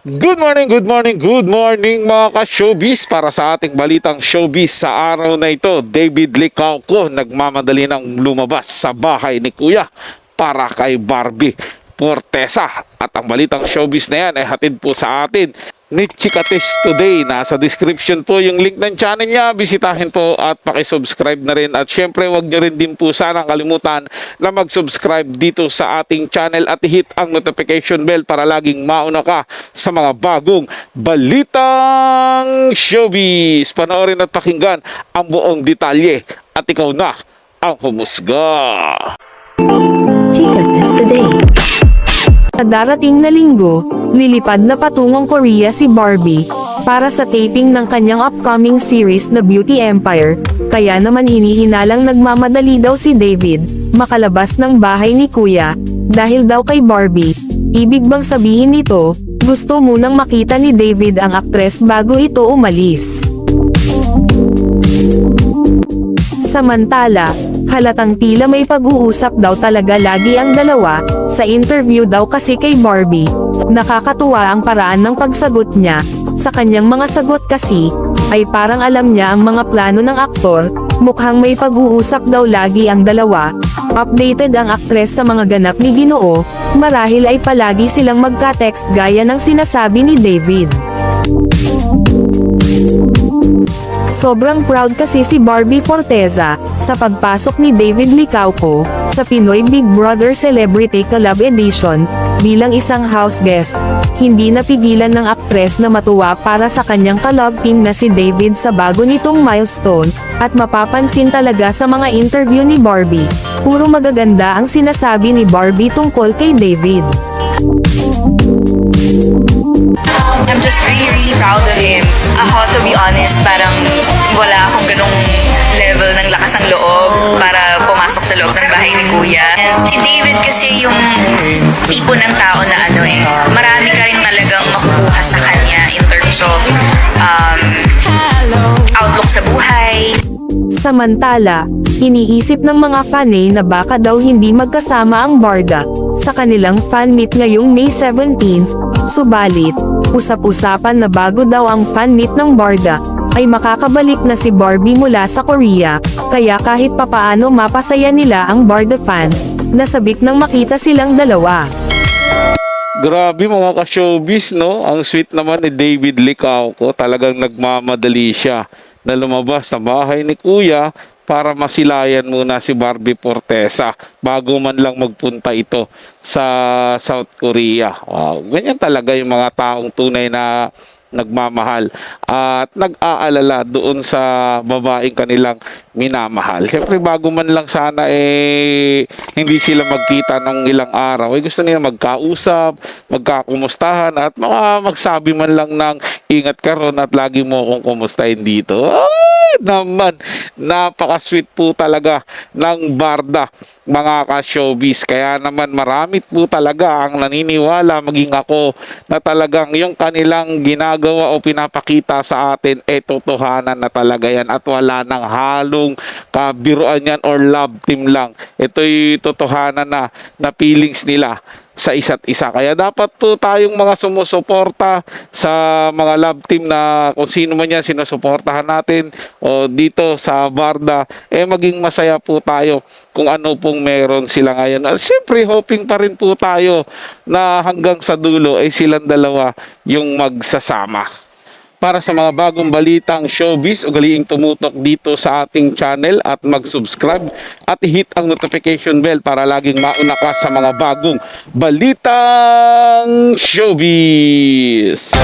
Good morning, good morning, good morning mga ka-showbiz. Para sa ating balitang showbiz sa araw na ito, David Licauco nagmamadali ng lumabas sa bahay ni Kuya para kay Barbie Fortesa. At ang balitang showbiz na yan ay hatid po sa atin ni Chikates Today. Nasa description po yung link ng channel niya. Bisitahin po at pakisubscribe na rin. At syempre wag nyo rin din po sanang kalimutan na mag-subscribe dito sa ating channel at hit ang notification bell para laging mauna ka sa mga bagong balitang showbiz. Panoorin at pakinggan ang buong detalye at ikaw na ang humusga. Chikates Today. Sa darating na linggo, lilipad na patungong Korea si Barbie para sa taping ng kanyang upcoming series na Beauty Empire, kaya naman hinihinalang nagmamadali daw si David makalabas ng bahay ni Kuya dahil daw kay Barbie. Ibig bang sabihin nito, gusto munang makita ni David ang aktres bago ito umalis? Samantala, halatang tila may pag-uusap daw talaga lagi ang dalawa. Sa interview daw kasi kay Barbie, nakakatuwa ang paraan ng pagsagot niya. Sa kanyang mga sagot kasi, ay parang alam niya ang mga plano ng aktor. Mukhang may pag-uusap daw lagi ang dalawa. Updated ang aktres sa mga ganap ni Ginoo, marahil ay palagi silang magka-text gaya ng sinasabi ni David. Sobrang proud kasi si Barbie Fortesa sa pagpasok ni David Licauco sa Pinoy Big Brother Celebrity Collab Edition bilang isang house guest. Hindi napigilan ng aktres na matuwa para sa kanyang ka-love team na si David sa bago nitong milestone, at mapapansin talaga sa mga interview ni Barbie. Puro magaganda ang sinasabi ni Barbie tungkol kay David. I'm just really proud of him. Ako, to be honest, parang wala akong ganong level ng lakas ng loob para pumasok sa loob ng bahay ni Kuya. And si David kasi yung tipo ng tao na marami ka rin talagang makukuha sa kanya in terms of outlook sa buhay. Samantala, iniisip ng mga fanay na baka daw hindi magkasama ang Barda sa kanilang fan meet ngayong May 17. Subalit, usap-usapan na bago daw ang fan meet ng Barda, ay makakabalik na si Barbie mula sa Korea, kaya kahit papaano mapasaya nila ang Barda fans, nasabik nang makita silang dalawa. Grabe mga ka-showbiz, no? Ang sweet naman ni David Licauco. Talagang nagmamadali siya na lumabas sa bahay ni Kuya para masilayan muna si Barbie Fortesa bago man lang magpunta ito sa South Korea. Wow, ganyan talaga yung mga taong tunay na nagmamahal at nag-aalala doon sa babaeng kanilang minamahal. Siyempre bago man lang sana hindi sila magkita ng ilang araw, gusto nila magkausap, magkakumustahan at magsabi man lang ng ingat ka ron at lagi mo akong kumustahin dito. Ay naman, napaka-sweet po talaga ng Barda mga ka-showbiz. Kaya naman marami po talaga ang naniniwala, maging ako, na talagang yung kanilang ginagawa o pinapakita sa atin totohanan na talaga yan at wala nang halong kabiruan yan or love team lang. Ito'y totohanan na feelings nila sa isa't isa. Kaya dapat po tayong mga sumusuporta sa mga love team na kung sino man yan sinusuportahan natin o dito sa Barda, maging masaya po tayo kung ano pong meron sila ngayon. At siyempre hoping pa rin po tayo na hanggang sa dulo ay silang dalawa yung magsasama. Para sa mga bagong balitang showbiz, ugaliing tumutok dito sa ating channel at mag-subscribe at hit ang notification bell para laging mauna ka sa mga bagong balitang showbiz.